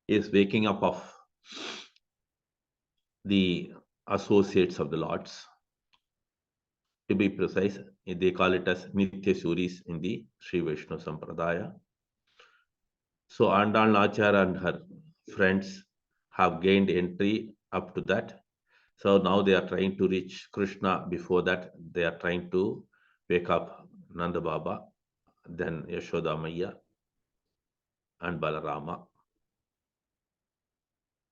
is waking up of the associates of the Lords. To be precise, they call it as Nitya Suris in the Sri Vaishnava Sampradaya. So Āndāl Nachar and her friends have gained entry up to that. So now they are trying to reach Krishna. Before that, they are trying to wake up Nanda Baba, then Yashoda Maya and Balarama.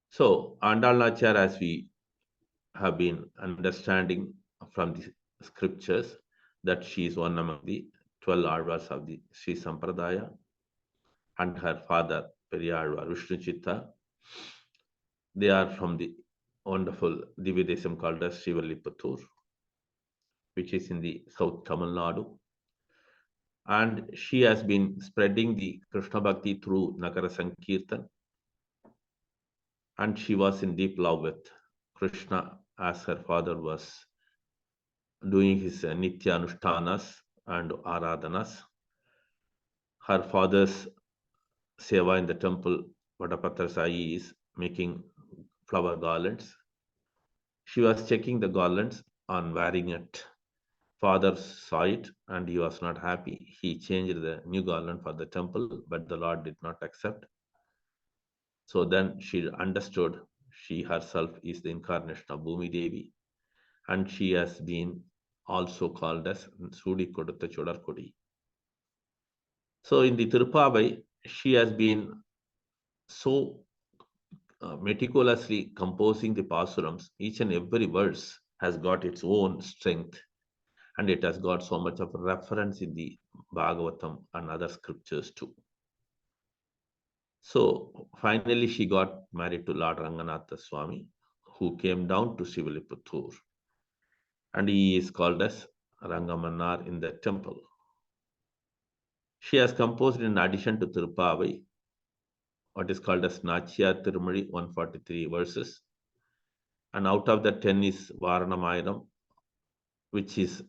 So Āndāl Nachar, as we have been understanding from the scriptures, that she is one among the 12 Alvas of the Sri Sampradaya, and her father Periyalvar Vishnu Chitta. They are from the wonderful Divyadesam called as Srivilliputtūr, which is in the South Tamil Nadu. And she has been spreading the Krishna Bhakti through Nagara Sankirtan. And she was in deep love with Krishna as her father was doing his Nitya Anushtanas and Aradhanas. Her father's seva in the temple, Vadapatra Sai, is making flower garlands. She was checking the garlands on wearing it. Father saw it and he was not happy. He changed the new garland for the temple, but the Lord did not accept. So then she understood she herself is the incarnation of Bhumi Devi, and she has been also called as Sudi Kodutta Chodarkodi. So in the Tiruppāvai, she has been so meticulously composing the Pāsurams. Each and every verse has got its own strength, and it has got so much of a reference in the Bhagavatam and other scriptures too. So finally, she got married to Lord Ranganatha Swami, who came down to Srivilliputtūr, and he is called as Rangamanar in the temple. She has composed, in addition to Tiruppāvai, what is called as Nachiyar Tirumazhi, 143 verses, and out of the 10 is Varanamayanam, which is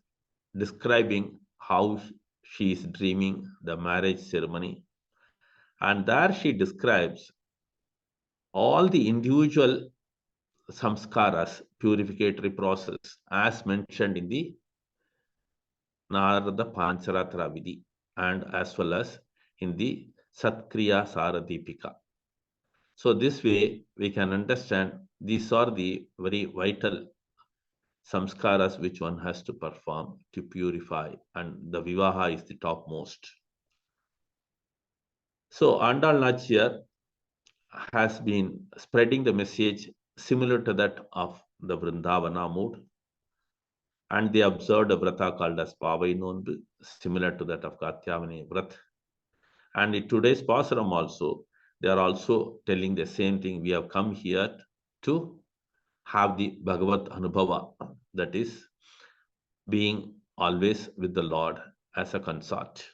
describing how she is dreaming the marriage ceremony. And there she describes all the individual samskaras, purificatory process, as mentioned in the Narada Pancharatra Vidhi, and as well as in the Satkriya Saradipika. So this way we can understand these are the very vital samskaras which one has to perform to purify, and the Vivaha is the topmost. So Āndāl Nachiyar has been spreading the message similar to that of the Vrindavana mood, and they observed a vrata called as Pāvai Nonbu, similar to that of Katyavani Vrat. And in today's Pāsuram also, they are also telling the same thing. We have come here to have the Bhagavat Anubhava, that is, being always with the Lord as a consort.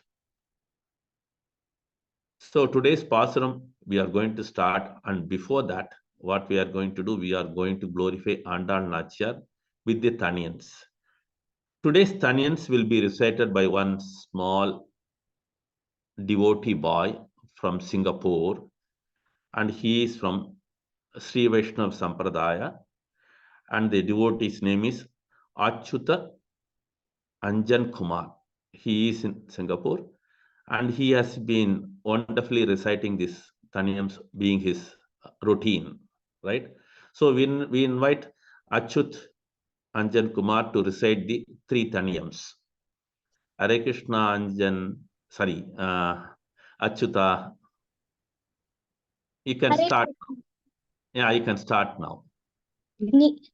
So today's Pāsuram we are going to start, and before that, what we are going to do, we are going to glorify Āndāl Nachiyar with the Taniyans. Today's Taniyans will be recited by one small devotee boy from Singapore, and he is from Sri Vaishnava Sampradaya, and the devotee's name is Achyuta Anjan Kumar. He is in Singapore, and he has been wonderfully reciting this Taniyams, being his routine, right? So we invite Achyut Anjan Kumar to recite the 3 Taniyams. Hare Krishna Anjan, sorry, Achyuta, you can start. Yeah, you can start now.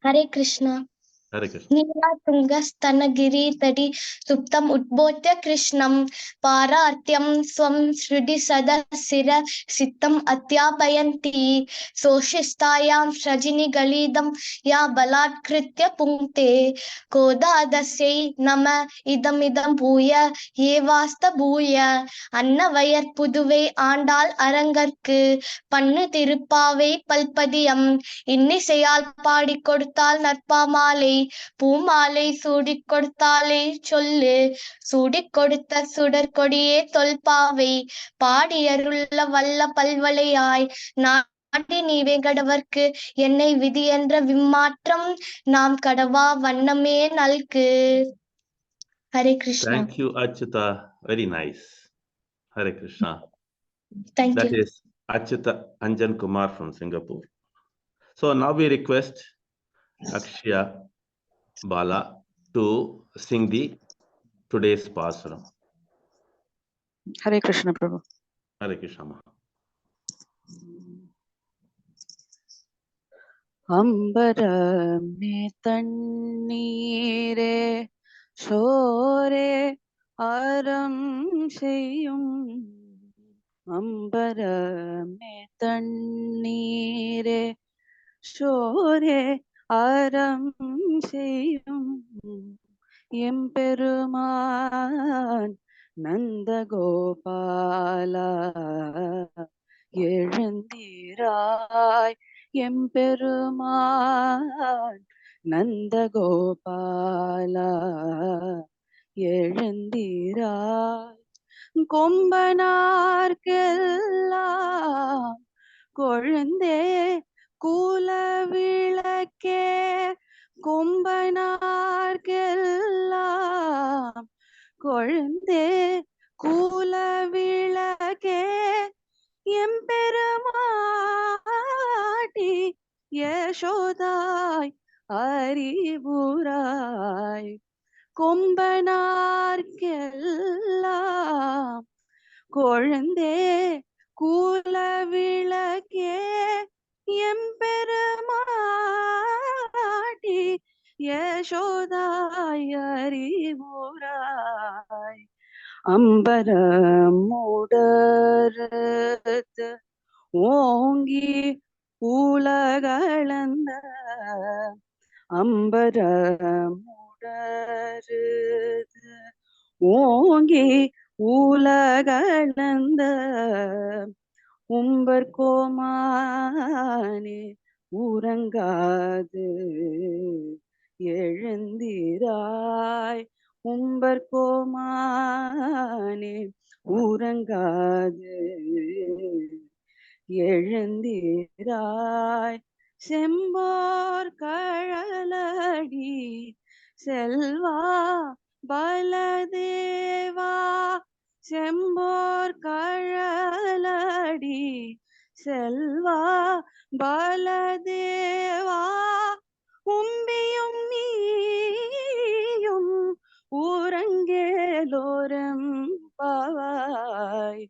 Hare Krishna. Hare Krishna. Nīlatungastanagiri suptam udbodhya Krishnam Pārārtyam swam shridi sadasira sittam atyapayanti Soshistayam srajini galidam ya balatkritya punkte Kodadasai nama idam bhuya yevasta bhuya Annavayar Puduvai Āndāl Arangarku Pannu Tiruppāvai Palpadiyam இன்னிசையால் பாடி கொடுத்தால் நற்பாமாலை பூமாலை சூடிக் கொடுத்தாலே சொல்லு சூடிக் கொடுத்த சுடற்கொடியே தொல்பாவை பாடியருள்ள வல்ல பல்வளையாய் நாடி நீவேங்கடவர்க்கு என்னை விதி என்ற விம்மாற்றம் நாம் கடவா வண்ணமே நல்கு. Hare Krishna. Thank you, Achyuta. Very nice. Hare Krishna. Thank That you. is Achyuta Anjan Kumar from Singapore. So now we request Akshaya Bala to sing the today's Pāsuram. Hare Krishna, Prabhu. Hare Krishna. அம்பரமே தண்ணீரே சோரே அறம் செய்யும். அம்பரமே தண்ணீரே சோரே அறம் செய்யும். எம்பெருமான் நந்தகோபாலா எழுந்தீராய். எம்பெருமான் நந்தகோபாலா எழுந்தீராய். கொம்பனார்க்கெல்லாம் கொழுந்தே குலவிளக்கே. கொம்பனார்க்கெல்லாம் கொழுந்தே குலவிளக்கே. எம்பெருமாட்டி யசோதாய் அறிவுராய். கொம்பனார்க்கெல்லாம் கொழுந்தே குலவிளக்கே. எம்பெருமாட்டி யசோதாய் அறிவுராய். அம்பரமுடர்த்து ஓங்கி உலகளந்த. அம்பரமுடர்த்து ஓங்கி உலகளந்த. உம்பர் கோமானே உறங்காது எழுந்திராய். உம்பர் கோமானே உறங்காது எழுந்திராய். செம்போர் கழலடி செல்வா பலதேவா. செம்போர் கழலடி செல்வா பலதேவா. உம்பியும் நீயும் உறங்கேலோரம் பாவாய்.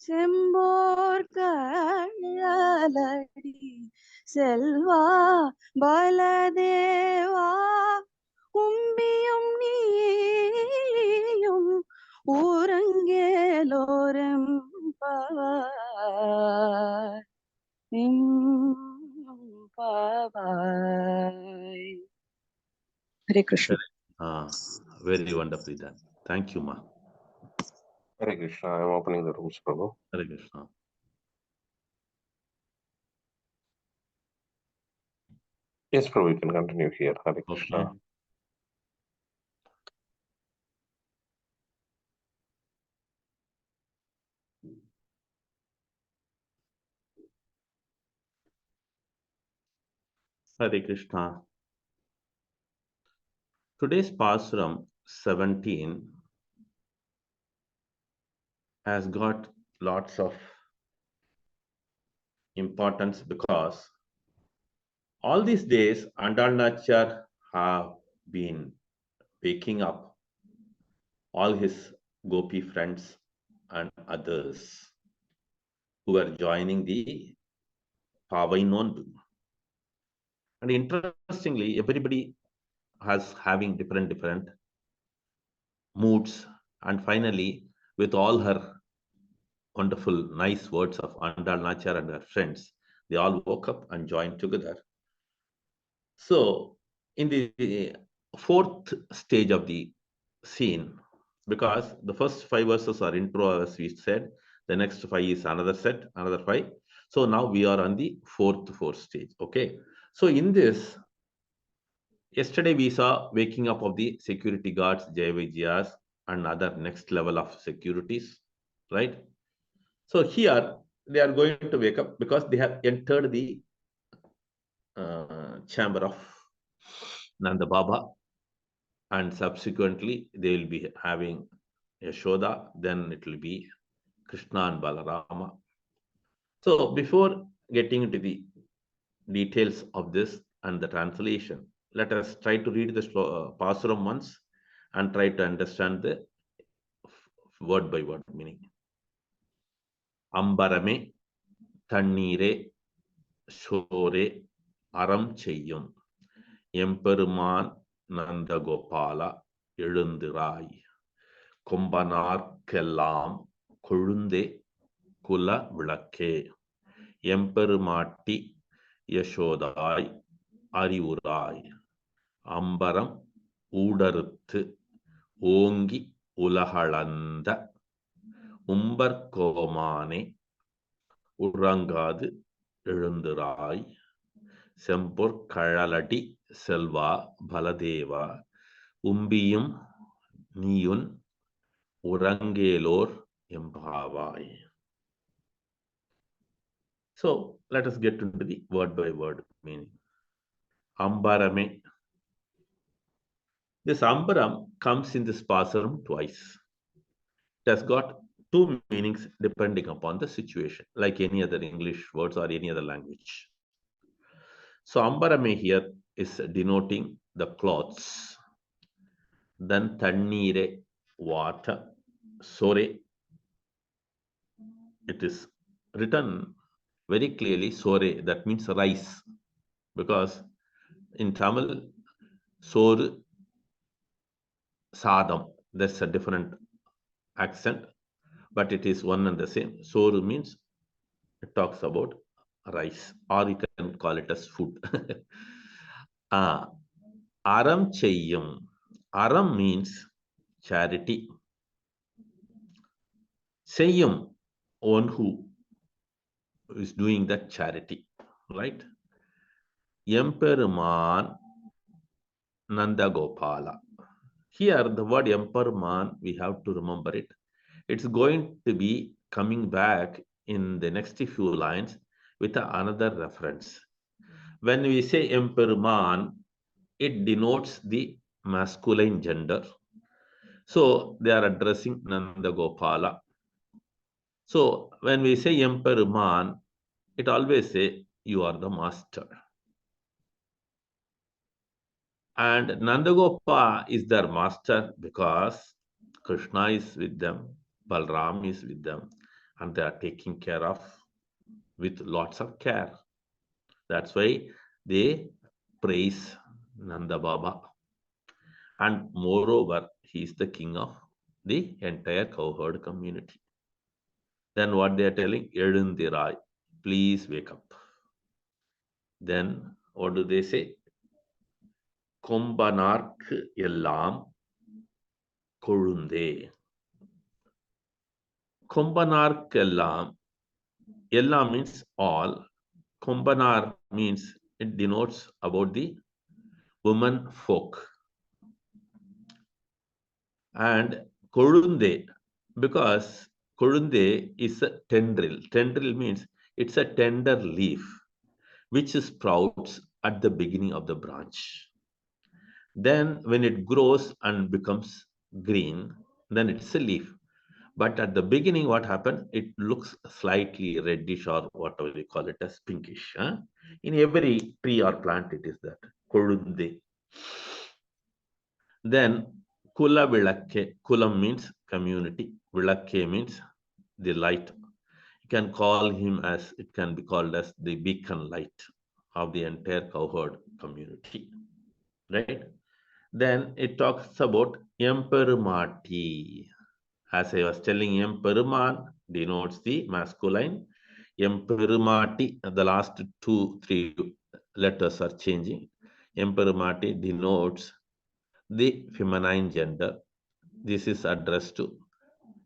செம்போர் கழலடி செல்வா பலதேவா. உம்பியும் நீயும் உறங்கேலோரம் பாவாய். பாவாய். Hare Krishna. Very wonderfully done. Thank you, Ma. Hare Krishna. I am opening the rooms, Prabhu. Hare Krishna. Yes, Prabhu, you can continue here. Hare Krishna. Okay. Hare Krishna. Today's Pāsuram 17 has got lots of importance because all these days Āndāl Nachar have been waking up all his Gopi friends and others who are joining the Pāvai Nondu. And interestingly, everybody has having different moods, and finally, with all her wonderful, nice words of Āndāl Nachar and her friends, they all woke up and joined together. So, in the fourth stage of the scene, because the first 5 verses are intro, as we said, the next 5 is another set, another 5. So now we are on the fourth stage. Okay. So in this, yesterday we saw waking up of the security guards, Jayavijayas, and other next level of securities, right? So here they are going to wake up because they have entered the chamber of Nanda Baba, and subsequently they will be having Yashoda, then it will be Krishna and Balarama. So before getting into the details of this and the translation, let us try to read the Pāsuram once and try to understand the word by word meaning. Ambarame, Tannire, Shore, Aram Cheyyum, Emperuman Nandagopala, Elundirai, Kombanarkellam, Kolunde, Kula Vilakke, Emperumatti, Yashodai, Arivurai, Ambaram, Udaruthu, Ongi, Ulahalanda, Umbar Komane, Urangadu, Elundirai, Sempur Kalalati, Selva, Baladeva, Umbiyum, Niyun, Urangelor, Embhavai. So let us get into the word by word meaning. Ambarame. This Ambaram comes in this Pāsuram twice. It has got two meanings depending upon the situation, like any other English words or any other language. So Ambarame here is denoting the cloths. Then Tannire, water. Sore, it is written very clearly, Sore, that means rice. Because in Tamil, Sor, Sadam, that's a different accent, but it is one and the same. Sor means it talks about rice, or you can call it as food. Aram Cheyyum. Aram means charity. Cheyyum, one who is doing that charity, right? Emperuman Nandagopala. Here, the word Emperuman, we have to remember it. It's going to be coming back in the next few lines with another reference. When we say Emperuman, it denotes the masculine gender. So they are addressing Nandagopala. So when we say Emperuman, it always say you are the master. And Nandagopa is their master because Krishna is with them, Balram is with them, and they are taking care of with lots of care. That's why they praise Nanda Baba. And moreover, he is the king of the entire cowherd community. Then what they are telling? Elundirai, please wake up. Then what do they say? Kombanark Ellam Kolunde. Kombanar Kellam. Ella means all. Kombanar means it denotes about the woman folk. And Kolunde, because Kolunde is a tendril. Tendril means it's a tender leaf which sprouts at the beginning of the branch. Then when it grows and becomes green, then it's a leaf. But at the beginning, what happened? It looks slightly reddish or whatever we call it as pinkish. Huh? In every tree or plant, it is that. Kolunde. Then Kula Vilakke. Kulam means community. Vilakke means the light. You can call him as, it can be called as the beacon light of the entire cowherd community. Right? Then it talks about Emperumati. As I was telling, Emperuman denotes the masculine. Emperumati, the last 2-3 letters are changing. Emperumati denotes the feminine gender. This is addressed to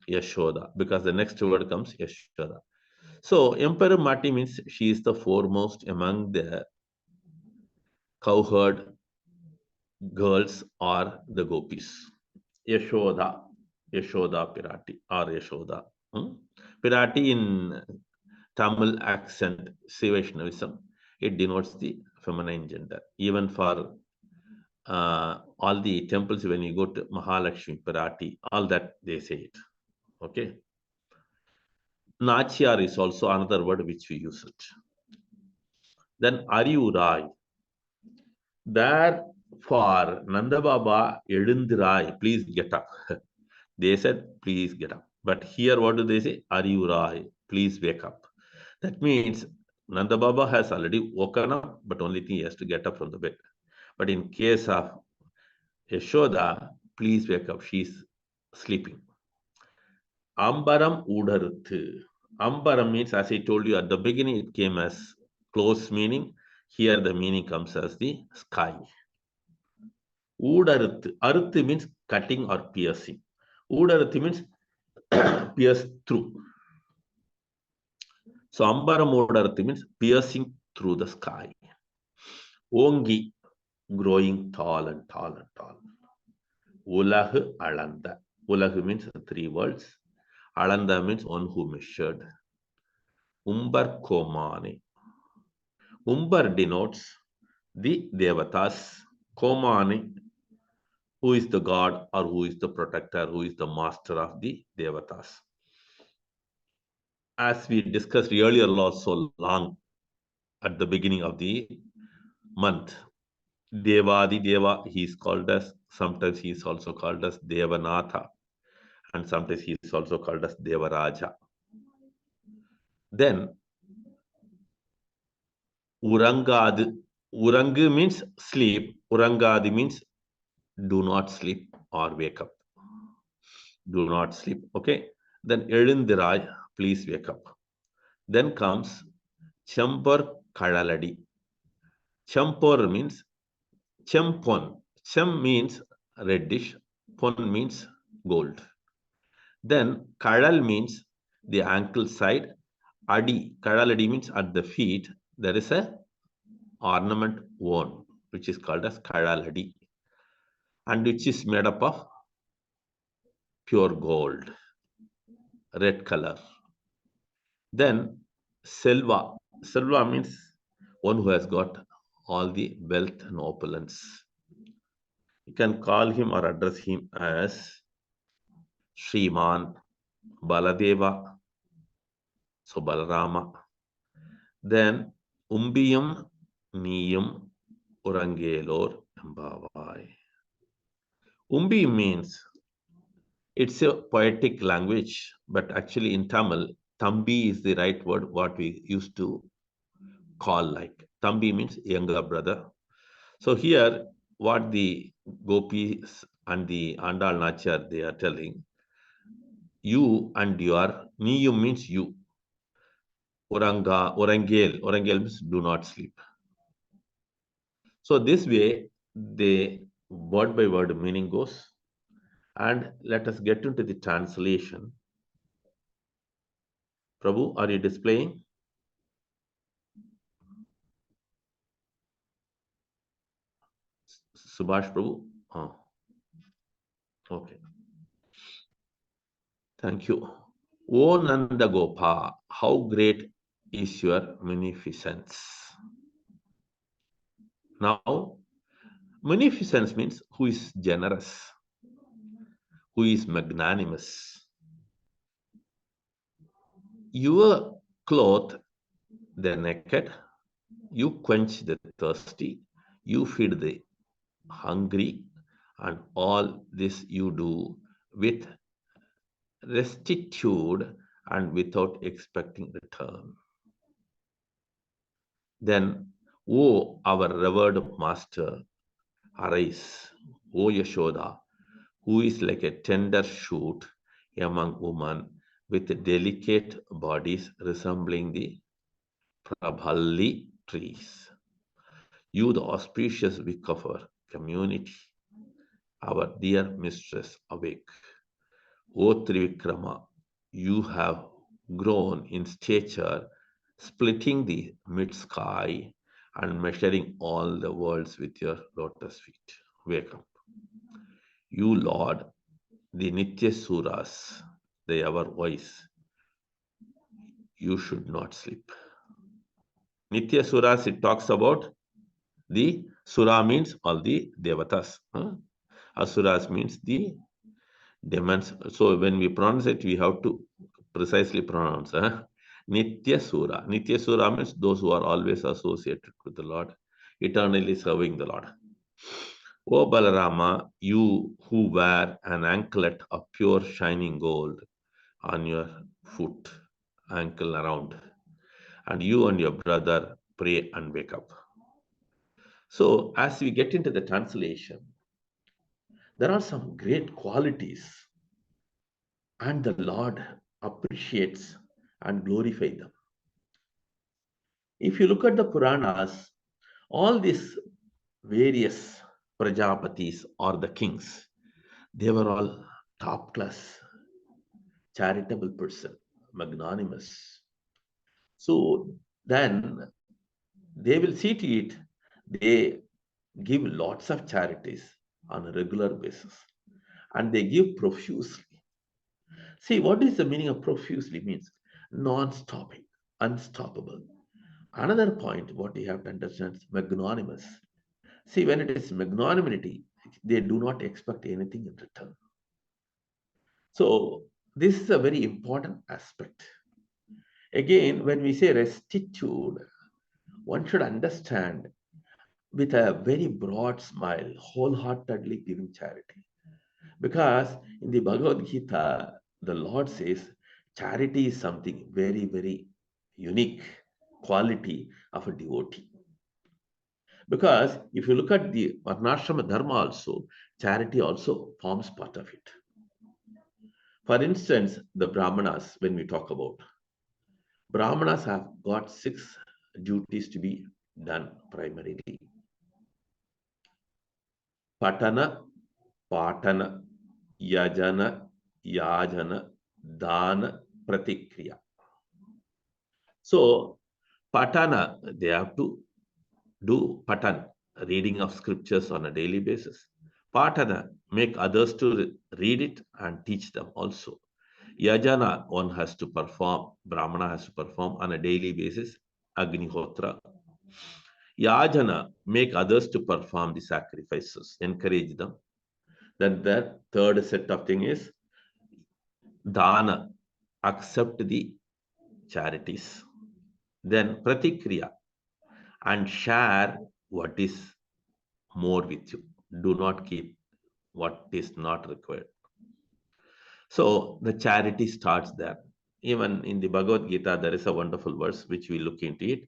Yashoda because the next word comes Yashoda. So Emperumati means she is the foremost among the cowherd girls or the gopis. Yashoda Pirati or Yashoda. Pirati in Tamil accent, Vaishnavism, it denotes the feminine gender. Even for all the temples, when you go to Mahalakshmi, Parati, all that they say it. Okay. Nachyar is also another word which we use it. Then Ariurai. There for Nanda Baba Edundirai, please get up. They said, please get up. But here, what do they say? Ariurai, please wake up. That means Nanda Baba has already woken up, but only thing he has to get up from the bed. But in case of Yashoda, please wake up. She's sleeping. Ambaram Udaruthu. Ambaram means, as I told you at the beginning, it came as close meaning. Here the meaning comes as the sky. Udaruthu. Aruthu means cutting or piercing. Udaruthu means pierce through. So Ambaram Udaruthu means piercing through the sky. Ongi, growing tall and tall and tall. Ulahu Alanda. Ulahu means 3 words. Alanda means one who measured. Umbar Komane. Umbar denotes the Devatas. Komane, who is the god or who is the protector, who is the master of the Devatas. As we discussed earlier also long at the beginning of the month, Devadi Deva, he is called as, sometimes he is also called as Devanatha, and sometimes he is also called as Devaraja. Then Urangad. Urangu means sleep. Urangadi means do not sleep or wake up. Do not sleep. Okay. Then Elundirai, please wake up. Then comes Champar Kadaladi. Champor means Champon. Cham means reddish. Pon means gold. Then Kadal means the ankle side. Adi, Kadaladi means at the feet. There is a ornament worn, which is called as Kadaladi, and which is made up of pure gold, red color. Then Selva. Selva means one who has got all the wealth and opulence. You can call him or address him as Śrīman, Baladeva, so Balarama. Then Umbiyam, Niyam, Urangelor, Mbavai. Umbi means, it's a poetic language, but actually in Tamil, Thambi is the right word, what we used to call like. Thambi means younger brother. So here, what the Gopis and the Āndāl Nachar, they are telling, you and your, Niyum means you. Orangel means do not sleep. So this way, the word by word meaning goes. And let us get into the translation. Prabhu, are you displaying? Subhash Prabhu? Oh. Okay. Thank you. O Nanda Gopa, how great is your munificence? Now, munificence means who is generous, who is magnanimous. You clothe the naked, you quench the thirsty, you feed the hungry, and all this you do with rectitude and without expecting return. Then, O our revered master, arise, O Yashoda, who is like a tender shoot among women with delicate bodies resembling the Prabhalli trees. You, the auspicious wick of our community, our dear mistress, awake. O Trivikrama, you have grown in stature, splitting the mid-sky and measuring all the worlds with your lotus feet. Wake up. You, Lord, the Nitya Suras, the ever wise, you should not sleep. Nitya Suras, it talks about the Sura means all the Devatas. Asuras means the demons. So when we pronounce it, we have to precisely pronounce. Nitya Sura. Nitya Sura means those who are always associated with the Lord, eternally serving the Lord. O Balarama, you who wear an anklet of pure shining gold on your foot, ankle around, and you and your brother pray and wake up. So as we get into the translation, there are some great qualities and the Lord appreciates and glorifies them. If you look at the Puranas, all these various Prajapatis or the kings, they were all top class, charitable person, magnanimous. So then they will see to it, they give lots of charities on a regular basis and they give profusely. See, what is the meaning of profusely? Means non-stopping, unstoppable. Another point, what you have to understand is magnanimous. See, when it is magnanimity, they do not expect anything in return. So this is a very important aspect. Again, when we say restitude, one should understand with a very broad smile, wholeheartedly giving charity. Because in the Bhagavad Gita, the Lord says charity is something very, very unique quality of a devotee. Because if you look at the Varnashrama Dharma also, charity also forms part of it. For instance, the Brahmanas, when we talk about, Brahmanas have got 6 duties to be done primarily. Patana, Patana, Yajana, Yajana, Dana, Pratikriya. So, Patana, they have to do Patan, reading of scriptures on a daily basis. Patana, make others to read it and teach them also. Yajana, one has to perform, Brahmana has to perform on a daily basis, Agnihotra. Yajana, make others to perform the sacrifices, encourage them. Then the third set of thing is Dana, accept the charities. Then Pratikriya, and share what is more with you. Do not keep what is not required. So the charity starts there. Even in the Bhagavad Gita, there is a wonderful verse which we look into it,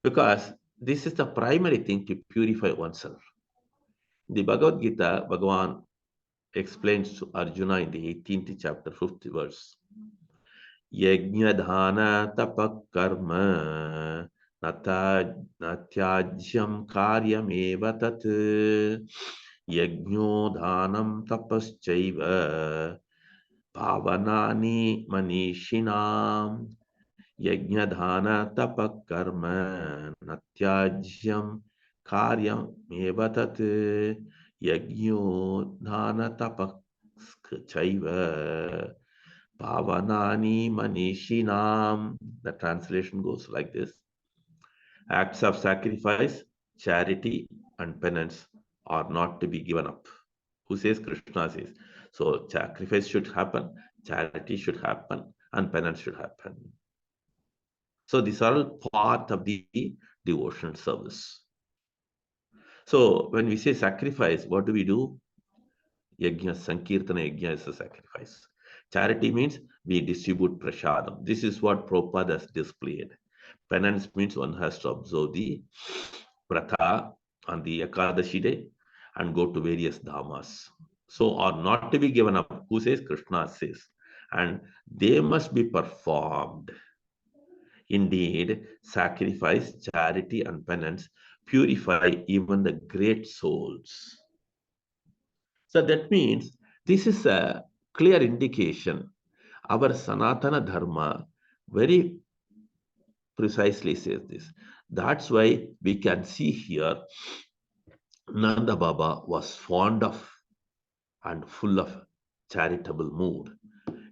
because this is the primary thing to purify oneself. In the Bhagavad Gita, Bhagavan explains to Arjuna in the 18th chapter, 5th verse. Yajna dhana tapak karma natyajyam karyam eva tat yajno dhanam tapaschaiva pavanani manishinam. Yajna dhana tapak karma natyajyam karyam eva tat yajno dhana tapaschaiva Pavanani Manishinam. The translation goes like this. Acts of sacrifice, charity, and penance are not to be given up. Who says? Krishna says. So sacrifice should happen, charity should happen, and penance should happen. So these are all part of the devotional service. So when we say sacrifice, what do we do? Yajna, Sankirtana Yajna is a sacrifice. Charity means we distribute prasadam. This is what Prabhupada has displayed. Penance means one has to observe the pratha on the Ekadashi day and go to various dhamas. So are not to be given up. Who says? Krishna says. And they must be performed. Indeed, sacrifice, charity, and penance purify even the great souls. So that means this is a clear indication. Our Sanatana Dharma very precisely says this. That's why we can see here Nanda Baba was fond of and full of charitable mood.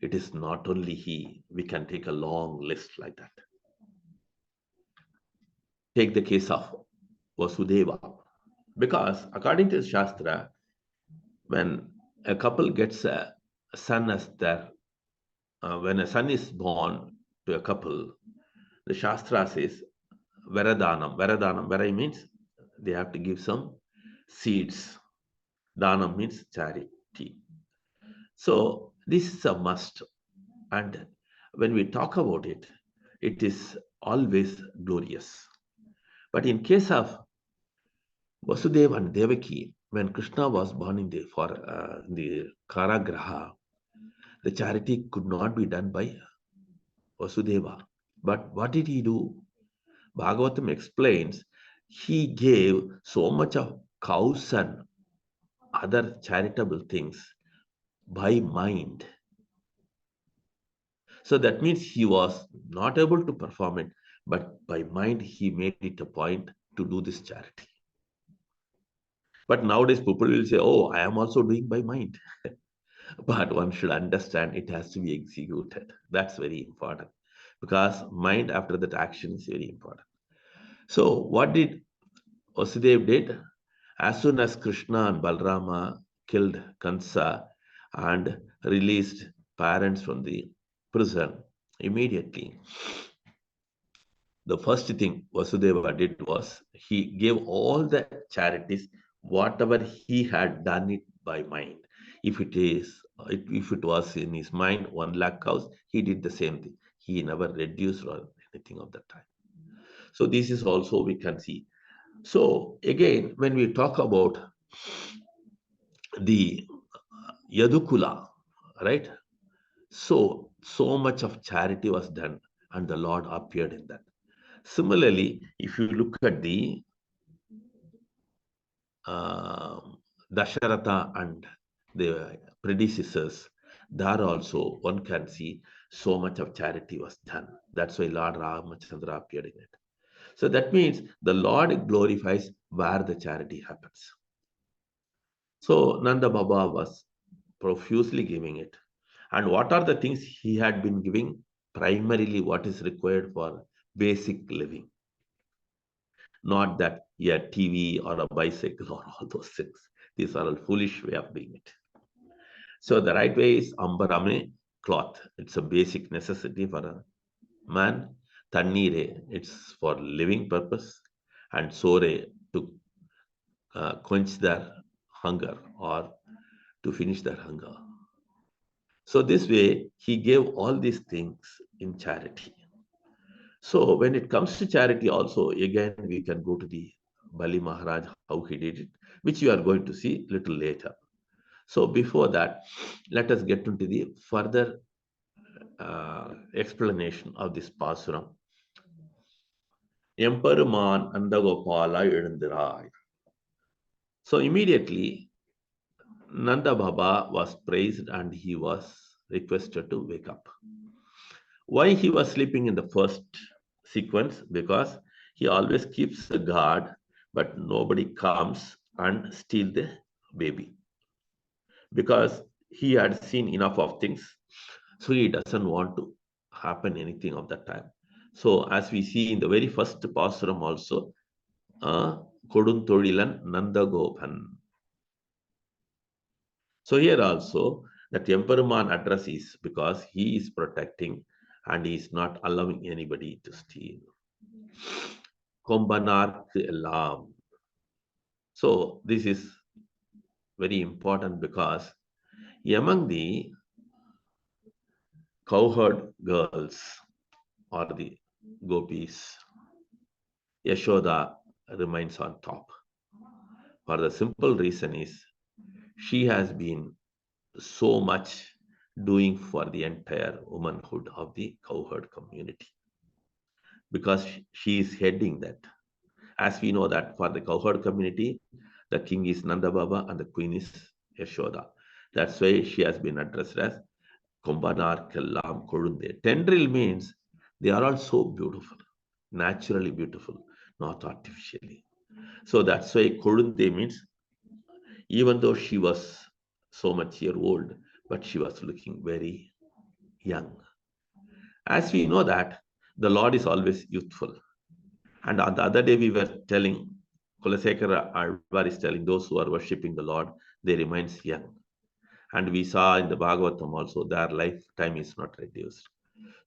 it is not only he. We can take a long list like that. Take the case of Vasudeva. Because according to Shastra, when a couple gets a son as their, when a son is born to a couple, the Shastra says, Varadanam. Varadanam. Vara means they have to give some seeds. Danam means charity. So this is a must. And when we talk about it, it is always glorious. But in case of Vasudeva and Devaki, when Krishna was born in the Karagraha, the charity could not be done by Vasudeva. But what did he do? Bhagavatam explains, he gave so much of cows and other charitable things by mind. So that means he was not able to perform it, but by mind he made it a point to do this charity. But nowadays people will say, oh, I am also doing by mind. But one should understand it has to be executed. That's very important, because mind after that action is very important. So what did Vasudeva did? As soon as Krishna and Balarama killed Kansa and released parents from the prison, immediately the first thing Vasudeva did was he gave all the charities, whatever he had done it by mind. If it was in his mind 1 lakh cows, he did the same thing. He never reduced or anything of that time. So this is also we can see. So again, when we talk about the Yadukula, right? So much of charity was done and the Lord appeared in that. Similarly, if you look at the Dasharatha and the predecessors, there also one can see so much of charity was done. That's why Lord Ramachandra appeared in it. So that means the Lord glorifies where the charity happens. So Nanda Baba was profusely giving it. And what are the things he had been giving? Primarily what is required for basic living. Not that a TV or a bicycle or all those things. These are a foolish way of doing it. So the right way is Ambarame, cloth. It's a basic necessity for a man. Tannire, it's for living purpose. And Sore, to quench their hunger or to finish their hunger. So this way, he gave all these things in charity. So when it comes to charity also, again, we can go to the Bali Maharaj, how he did it, which you are going to see little later. So before that, let us get into the further explanation of this Pāsuram. Emperuman Nandagopala Ezhundirai. So immediately, Nanda Baba was praised and he was requested to wake up. Why he was sleeping in the first sequence? Because he always keeps a guard, but nobody comes and steal the baby. Because he had seen enough of things, so he doesn't want to happen anything of that time. So as we see in the very first Pāsuram also, Koduntholilan Nandagopan. So here also, that Emperuman address is because he is protecting and he is not allowing anybody to steal. Kombanar Elam. So this is very important because among the cowherd girls or the gopis, Yashoda remains on top. For the simple reason is she has been so much doing for the entire womanhood of the cowherd community, because she is heading that. As we know that for the cowherd community, the king is Nanda Baba and the queen is Yashoda. That's why she has been addressed as Kombanar Kellam Kolunde. Tendril means they are all so beautiful, naturally beautiful, not artificially. So that's why Kolunde means even though she was so much year old, but she was looking very young. As we know that the Lord is always youthful. And on the other day we were telling, Kulasekara Alvar is telling those who are worshipping the Lord, they remain young. And we saw in the Bhagavatam also, their lifetime is not reduced.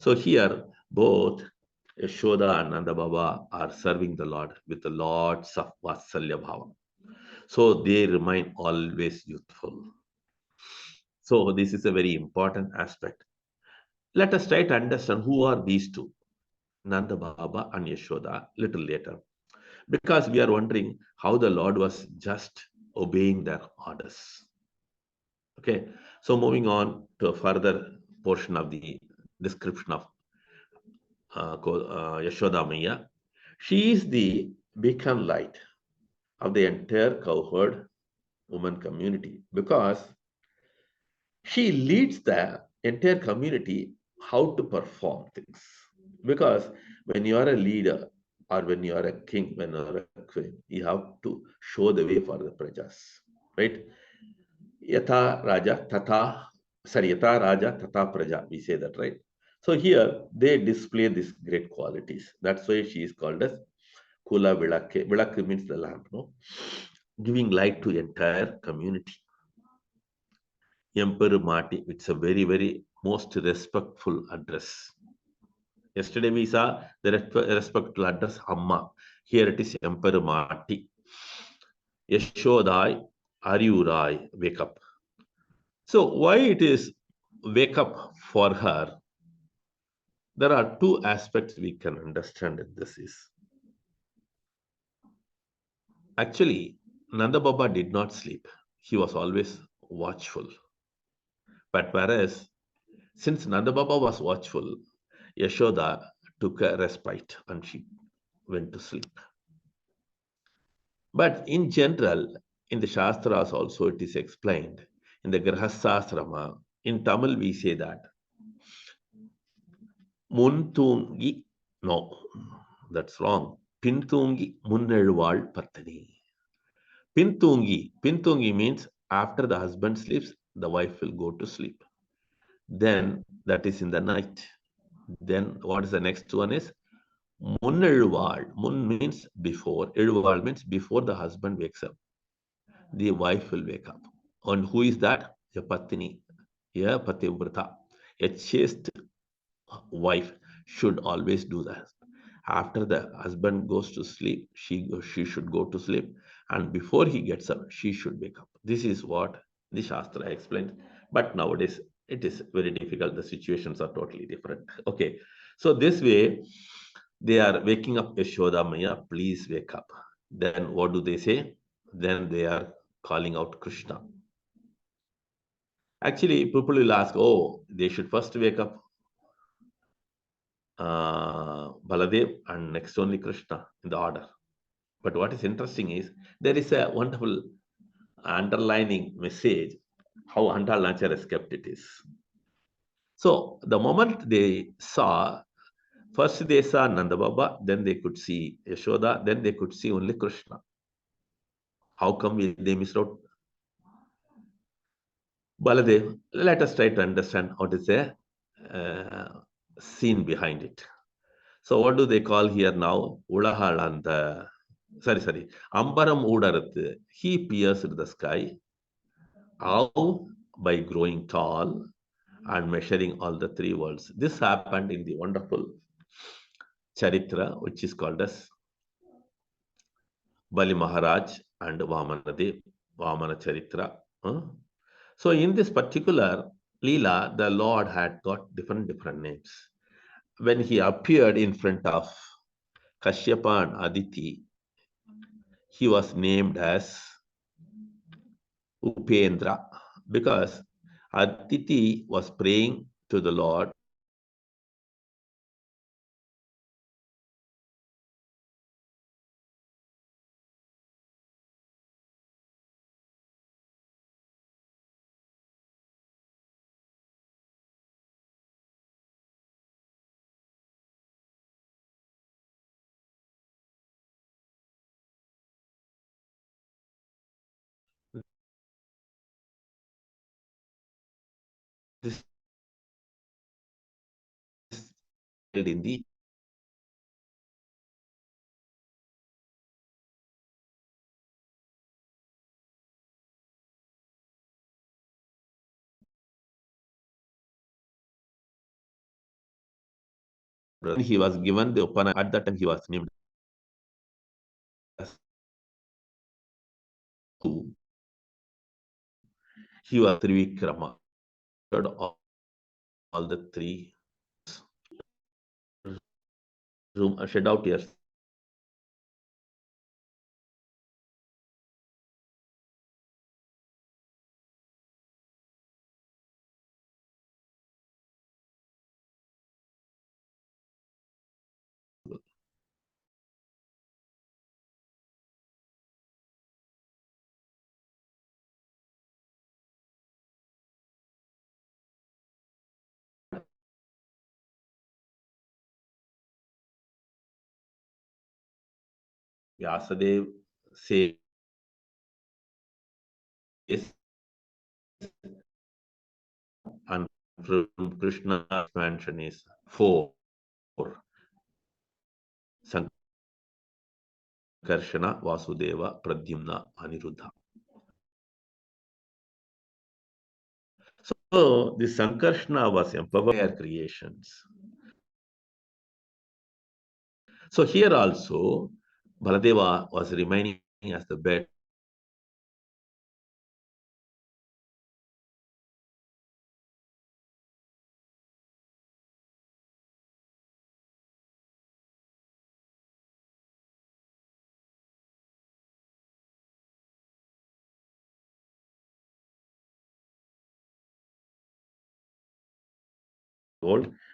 So here, both Yashoda and Nanda Baba are serving the Lord with the lots of Vatsalya Bhava. So they remain always youthful. So this is a very important aspect. Let us try to understand who are these two, Nanda Baba and Yashoda, little later. Because we are wondering how the Lord was just obeying their orders. Okay, so moving on to a further portion of the description of Yashoda Maya. She is the beacon light of the entire cowherd woman community because she leads the entire community how to perform things. Because when you are a leader or when you are a king, when you are a queen, you have to show the way for the prajas, right? Yatha Raja Yatha Raja Tata Praja, we say that, right? So here they display these great qualities. That's why she is called as Kula Vilakke. Vilakke means the lamp, no? Giving light to entire community. Emperor Mati, it's a very, very most respectful address. Yesterday we saw the respectful address Amma. Here it is Emperor Mati. Yashodai, Ariurai, wake up. So why it is wake up for her? There are two aspects we can understand in this is. Actually, Nanda Baba did not sleep. He was always watchful. But whereas, since Nanda Baba was watchful, Yashoda took a respite and she went to sleep. But in general, in the Shastras also it is explained. In the Grahasasrama, in Tamil we say that Muntungi, no, that's wrong. Pintungi munnelval patani. Pintungi means after the husband sleeps, the wife will go to sleep. Then that is in the night. Then what is the next one is Munnelval. Mun means before. Elval means before the husband wakes up. The wife will wake up. And who is that? A patini. A pativrata. A chaste wife should always do that. After the husband goes to sleep, she should go to sleep. And before he gets up, she should wake up. This is what the Shastra explains. But nowadays, it is very difficult. The situations are totally different. Okay. So this way, they are waking up Yashoda Maya, please wake up. Then what do they say? Then they are calling out Krishna. Actually, people will ask, oh, they should first wake up Baladev and next only Krishna in the order. But what is interesting is there is a wonderful underlining message how Andal Nachar has kept it is. So the moment they saw, first they saw Nanda Baba, then they could see Yashoda, then they could see only Krishna. How come they missed out Baladev? Let us try to understand what is the scene behind it. So what do they call here now? Ulahalanda. Sorry. Ambaram Udarat. He pierced the sky. How? By growing tall and measuring all the three worlds. This happened in the wonderful Charitra, which is called as Bali Maharaj and Vamana Charitra. So in this particular Leela, the Lord had got different names. When he appeared in front of Kashyapa and Aditi, he was named as Upendra because Aditi was praying to the Lord. This in the he was given the Upana. At that time he was named as he was Trivikrama. All the three room shed out here. Vyasadev says and from Krishna's mention is 4. Sankarshana, Vasudeva, Pradyumna, Aniruddha. So the Sankarshana was empowered their creations. So here also Baladeva was remaining as the bed.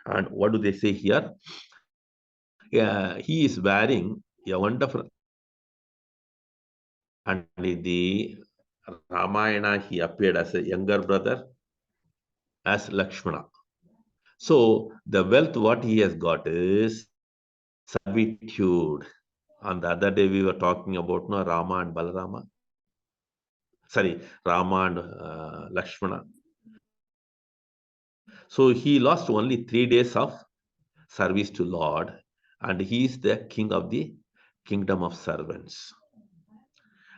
And what do they say here? He is wearing a wonderful, and in the Ramayana he appeared as a younger brother as Lakshmana. So the wealth what he has got is servitude. On the other day we were talking about Rama and Balarama. Sorry, Rama and Lakshmana. So he lost only 3 days of service to Lord, and he is the king of the kingdom of servants.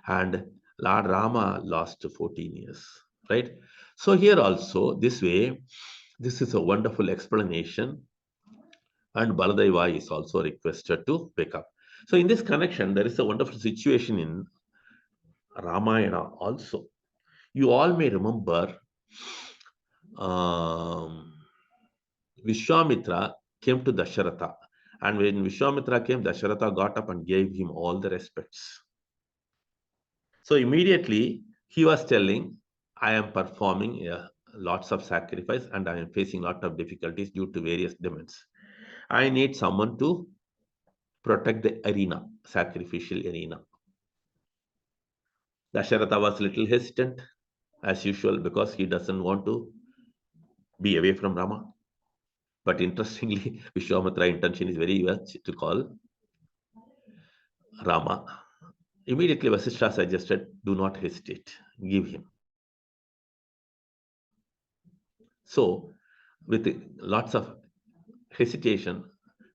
And Lord Rama lost 14 years, right? So here also, this way, this is a wonderful explanation, and Baladeva is also requested to wake up. So in this connection, there is a wonderful situation in Ramayana also. You all may remember Vishwamitra came to Dasharatha, and when Vishwamitra came, Dasharatha got up and gave him all the respects. So immediately he was telling, I am performing lots of sacrifice and I am facing a lot of difficulties due to various demands. I need someone to protect the arena, sacrificial arena. Dasharatha was a little hesitant as usual because he doesn't want to be away from Rama. But interestingly, Vishwamitra intention is very much to call Rama. Immediately Vasishtha suggested, do not hesitate, give him. So with lots of hesitation,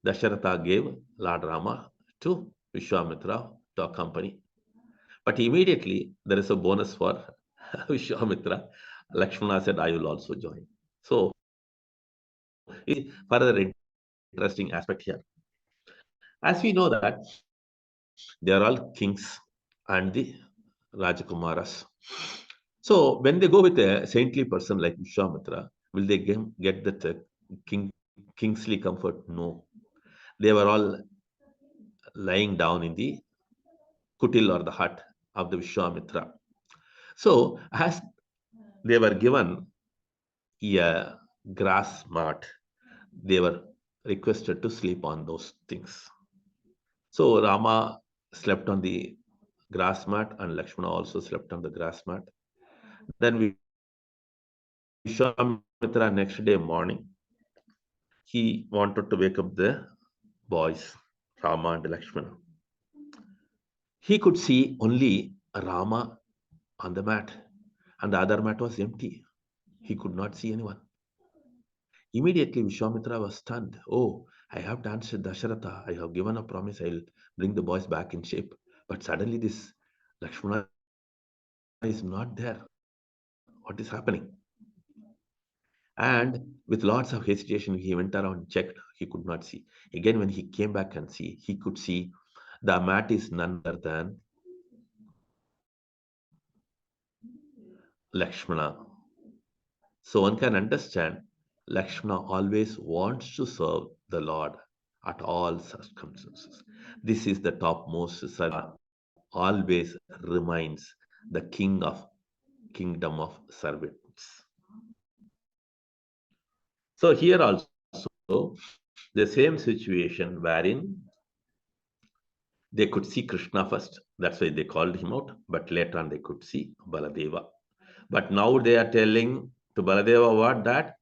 Dasharatha gave Lord Rama to Vishwamitra to accompany. But immediately there is a bonus for Vishwamitra. Lakshmana said, I will also join. So further interesting aspect here. As we know that they are all kings and the Rajakumaras. So when they go with a saintly person like Vishwamitra, will they get that kingly comfort? No. They were all lying down in the kutil or the hut of the Vishwamitra. So as they were given a grass mat, they were requested to sleep on those things. So Rama slept on the grass mat and Lakshmana also slept on the grass mat. Then Vishwamitra next day morning, he wanted to wake up the boys, Rama and Lakshmana. He could see only Rama on the mat and the other mat was empty. He could not see anyone. Immediately Vishwamitra was stunned. Oh, I have answered Dasharatha. I have given a promise. I'll bring the boys back in shape. But suddenly this Lakshmana is not there. What is happening? And with lots of hesitation, he went around, checked. He could not see. Again, when he came back and see, he could see the mat is none other than Lakshmana. So one can understand Lakshmana always wants to serve the Lord at all circumstances. This is the topmost servant, always remains the king of kingdom of servants. So here also the same situation wherein they could see Krishna first. That's why they called him out. But later on they could see Baladeva. But now they are telling to Baladeva what? That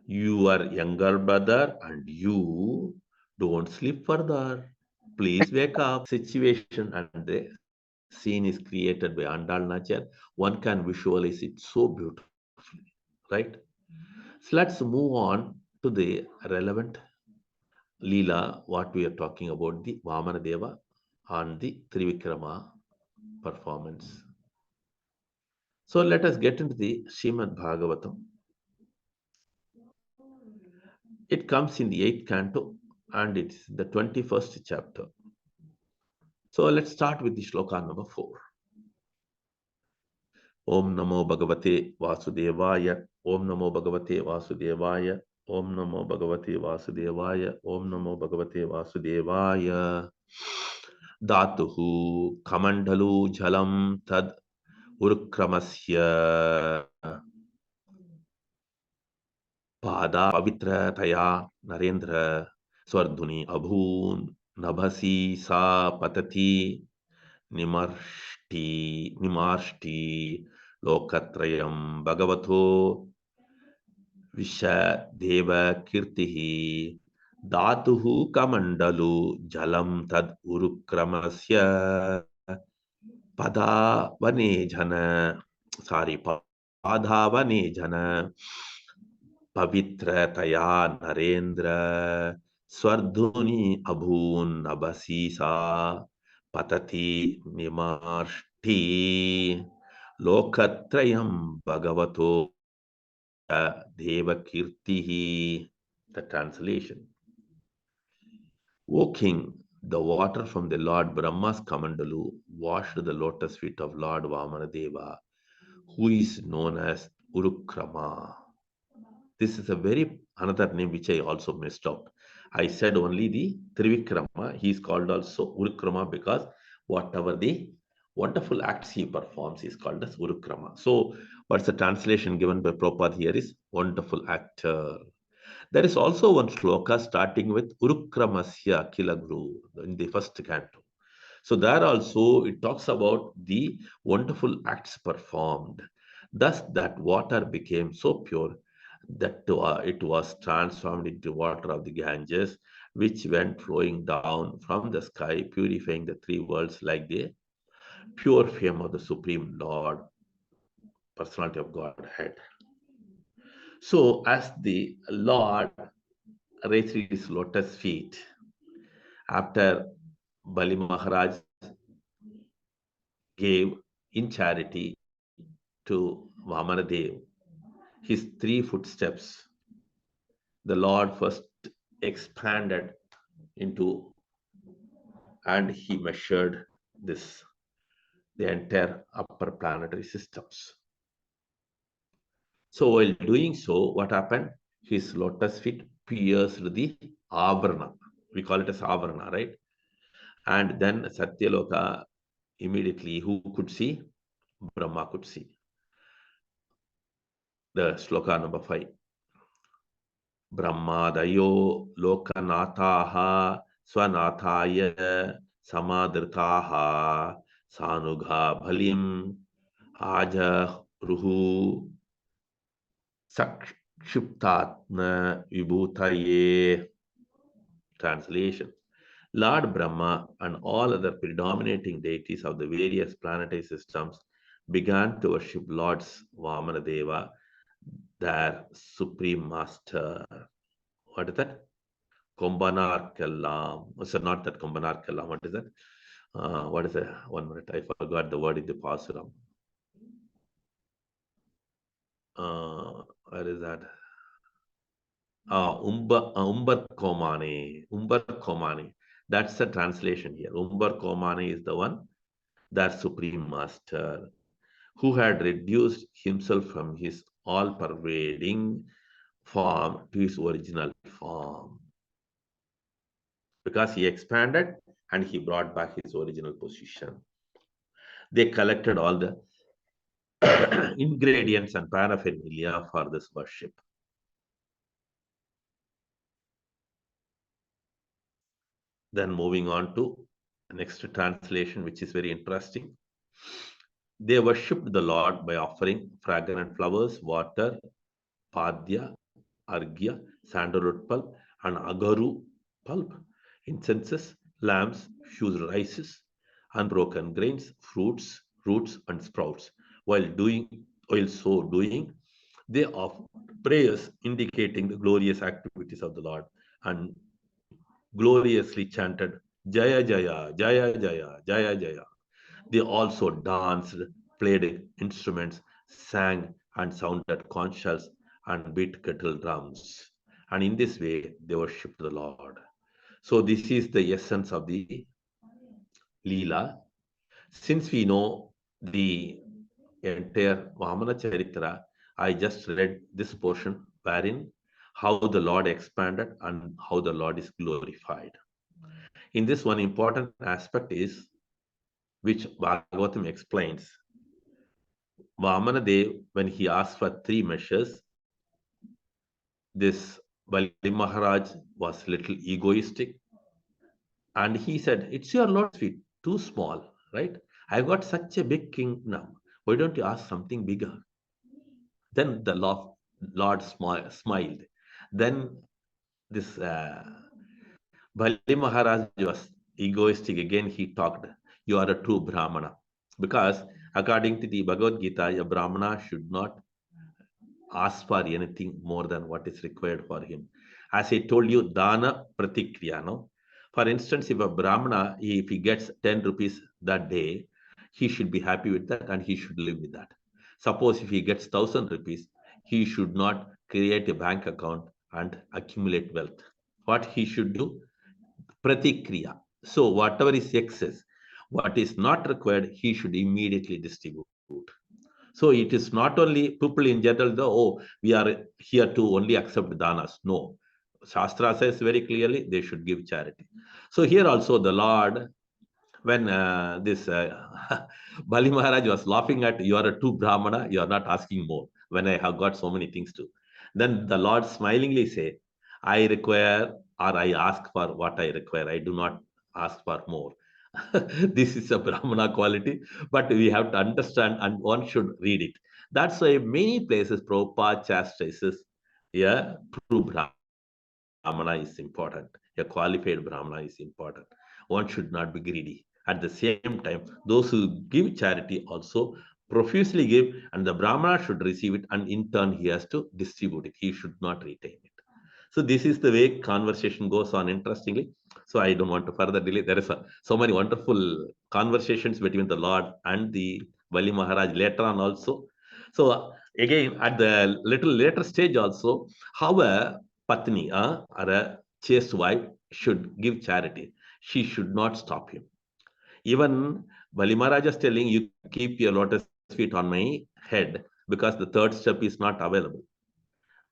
your younger brother and you don't sleep further. Please wake up. Situation and the scene is created by Āndāl nature. One can visualize it so beautifully, right? So let's move on to the relevant Leela, what we are talking about, the Vamana Deva and the Trivikrama performance. So let us get into the Śrīmad-Bhāgavatam. It comes in the 8th canto and it's the 21st chapter. So let's start with the shloka number 4. Om Namo Bhagavate Vasudevaya. Om Namo Bhagavate Vasudevaya. Om Namo Bhagavate Vasudevaya. Om Namo Bhagavate Vasudevaya. Dhatuhu Kamandalu Jalam Tad Urukramasya Pada Pavitra Taya Narendra Swardhuni Abhun Nabhasi Sa Patati Nimarshti Lokatrayam Bhagavato Visha Deva Kirtihi Dhatuhu Kamandalu Jalam Tad Urukramasya Padavane Jana Padhavane Jana Pavitra Taya Narendra Swardhuni Abhun Nabasisa Patati Nimarshti Lokatrayam Bhagavato Deva Kirtihi. The translation. O King, the water from the Lord Brahma's Kamandalu washed the lotus feet of Lord Vamanadeva, who is known as Urukrama. This is another name which I also messed up. I said only the Trivikrama. He is called also Urukrama because whatever the wonderful acts he performs is called as Urukrama. So what's the translation given by Prabhupada here is wonderful actor. There is also one shloka starting with Urukramasya Kilaguru in the first canto. So there also it talks about the wonderful acts performed. Thus that water became so pure that it was transformed into water of the Ganges, which went flowing down from the sky, purifying the three worlds like the pure fame of the Supreme Lord, personality of Godhead. So as the Lord raised his lotus feet after Bali Maharaj gave in charity to Vamanadev his 3 footsteps, the Lord first expanded into and he measured the entire upper planetary systems. So while doing so, what happened? His lotus feet pierced the Avarna. We call it as Avarna, right? And then Satyaloka immediately, who could see? Brahma could see. The shloka number 5. Brahmadayo lokanathaha swanathaya samadritaha sanugha bhalim aja ruhu sakshiptatna vibhutaye. Translation. Lord Brahma and all other predominating deities of the various planetary systems began to worship Lords Vamanadeva, their supreme master. What is that? Kombanarkellam. So not that Kombanarkellam. What is that? What is it? 1 minute. I forgot the word in the Pāsuram. Where is that? Umbar Komani. That's the translation here. Umbar Komani is the one, that Supreme Master, who had reduced himself from his all-pervading form to his original form. Because he expanded and he brought back his original position. They collected all the ingredients and paraphernalia for this worship. Then moving on to the next translation, which is very interesting. They worshipped the Lord by offering fragrant flowers, water, padya, arghya, sandalwood pulp, and agaru pulp, incenses, lamps, fused rices, unbroken grains, fruits, roots, and sprouts. While so doing, they offered prayers indicating the glorious activities of the Lord and gloriously chanted Jaya Jaya, Jaya Jaya, Jaya Jaya. They also danced, played instruments, sang and sounded conch shells and beat kettle drums. And in this way, they worshipped the Lord. So this is the essence of the Leela. Since we know the entire Vamana Charitra, I just read this portion wherein how the Lord expanded and how the Lord is glorified. In this, one important aspect is, which Bhagavatam explains, Vamana Dev, when he asked for 3 measures, this Bali Maharaj was a little egoistic. And he said, it's your Lord's feet, too small, right? I got such a big kingdom. Why don't you ask something bigger? Then the Lord smiled. Then this Bali Maharaj was egoistic again. He talked, you are a true Brahmana. Because according to the Bhagavad Gita, a Brahmana should not ask for anything more than what is required for him. As I told you, Dana Pratikriya, no? For instance, if a Brahmana, if he gets 10 rupees that day, he should be happy with that and he should live with that. Suppose if he gets 1,000 rupees, he should not create a bank account and accumulate wealth. What he should do? Pratikriya. So whatever is excess, what is not required, he should immediately distribute. So it is not only people in general, though, we are here to only accept danas. No. Shastra says very clearly they should give charity. So here also the Lord, when this Bali Maharaj was laughing at, you are a true Brahmana, you are not asking more, when I have got so many things to. Then the Lord smilingly say, I require, or I ask for what I require. I do not ask for more. This is a Brahmana quality, but we have to understand and one should read it. That's why many places Prabhupada chastises, yeah, true Brahmana is important. A qualified Brahmana is important. One should not be greedy. At the same time, those who give charity also profusely give, and the Brahmana should receive it, and in turn he has to distribute it. He should not retain it. So this is the way conversation goes on, interestingly. So I don't want to further delay. There is so many wonderful conversations between the Lord and the Bali Maharaj later on also. So again, at the little later stage also, how a Patni or a chaste wife should give charity. She should not stop him. Even Bali Maharaj is telling, you keep your lotus feet on my head because the 3rd step is not available.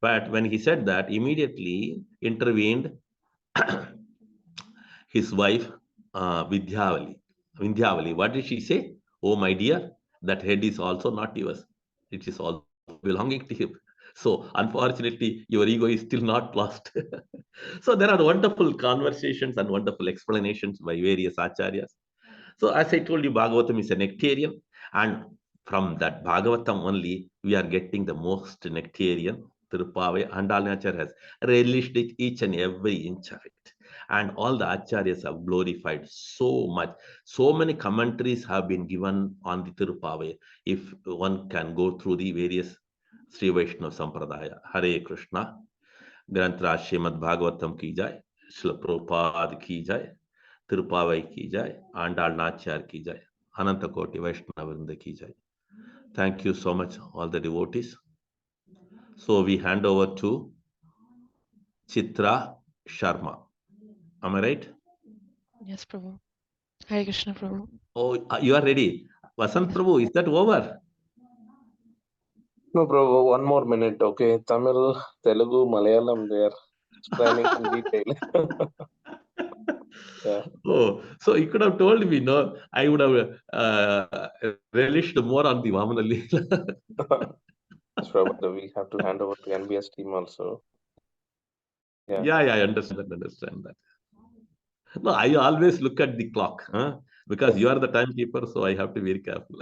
But when he said that, immediately intervened his wife, Vindhyavali. What did she say? Oh, my dear, that head is also not yours. It is also belonging to him. So, unfortunately, your ego is still not lost. So, there are wonderful conversations and wonderful explanations by various acharyas. So, as I told you, Bhagavatam is a nectarian. And from that Bhagavatam only, we are getting the most nectarian. Tiruppāvai, Āndāl Nachar has relished it, each and every inch of it. And all the acharyas have glorified so much. So many commentaries have been given on the Tiruppāvai. If one can go through the various Sri Vaishnava Sampradaya. Hare Krishna. Granth Raj Śrīmad-Bhāgavatam ki jai. Śrīla Prabhupada ki jai, Tiruppāvai ki jai, Āndāl Nachiyar ki jai, Ananta Koti Vaishnava Vrinda ki jai. Thank you so much, all the devotees. So we hand over to Chitra Sharma. Am I right? Yes, Prabhu. Hare Krishna, Prabhu. Oh, you are ready. Vasant Prabhu, is that over? No, bro, one more minute. Okay, Tamil, Telugu, Malayalam, they are explaining in detail. Yeah. Oh, so you could have told me, no, I would have relished more on the Vamana Leela. Sure, but we have to hand over to NBS team also. Yeah. Yeah, I understand that. No, I always look at the clock, because you are the timekeeper, so I have to be very careful.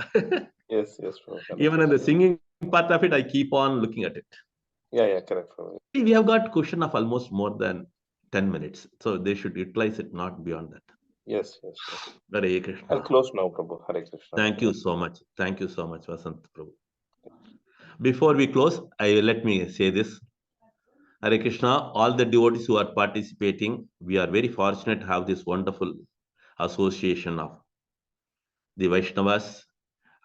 Yes, bro. Even in the singing part of it, I keep on looking at it. Yeah, correct. Bro. We have got question of almost more than 10 minutes, so they should utilize it, not beyond that. Yes. Hare Krishna. I'll close now, Prabhu. Hare Krishna. Thank you so much. Thank you so much, Vasant Prabhu. Before we close, let me say this. Hare Krishna, all the devotees who are participating, we are very fortunate to have this wonderful association of the Vaishnavas.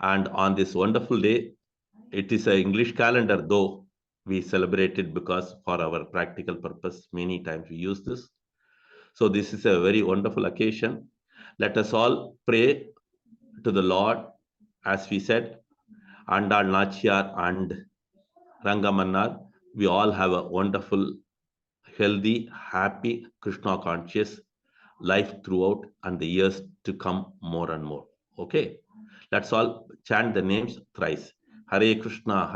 And on this wonderful day, it is an English calendar, though we celebrate it because for our practical purpose, many times we use this. So this is a very wonderful occasion. Let us all pray to the Lord, as we said, Āndāl Nachiyar and Rangamannar. We all have a wonderful, healthy, happy, Krishna conscious life throughout and the years to come more and more. Okay, let's all chant the names thrice. Hare Krishna,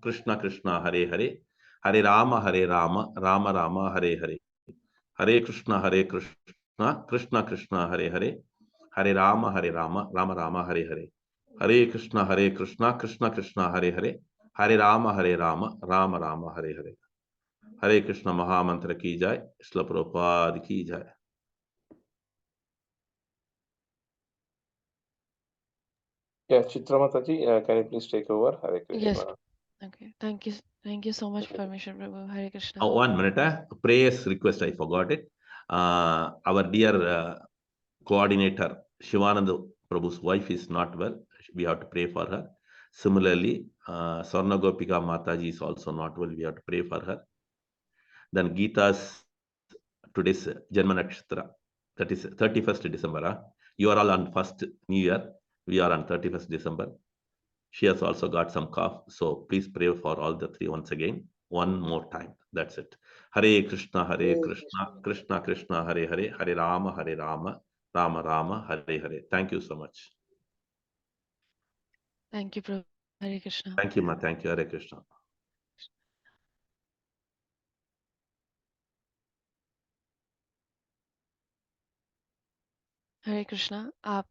Krishna Krishna, Hare Hare, Hare Rama, Rama Rama, Hare Hare. Hare Krishna, Krishna Krishna, Hare Hare, Hare Rama, Rama Rama, Hare Hare. Hare Krishna, Krishna Krishna, Hare Hare, Hare Rama, Rama Rama, Hare Hare. Hare Krishna Mahamantra ki jai, Śrīla Prabhupada ki jai. Yeah, Chitra Mataji, can you please take over? Hare Krishna. Yes. Okay. Thank you so much, permission, Prabhu. Hare Krishna. 1 minute. Prayers request, I forgot it. Our dear coordinator, Shivananda Prabhu's wife is not well. We have to pray for her. Similarly, Sarna Gopika Mataji is also not well. We have to pray for her. Then Gita's today's Janma Nakshatra, that is 31st December. You are all on 1st New Year. We are on 31st December. She has also got some cough. So please pray for all the three once again. One more time. That's it. Hare Krishna, Krishna Krishna, Hare Hare, Hare Rama, Rama Rama, Hare Hare. Thank you so much. Thank you, Prabhu. Hare Krishna. Thank you, ma. Thank you. Hare Krishna. Hare Krishna. आप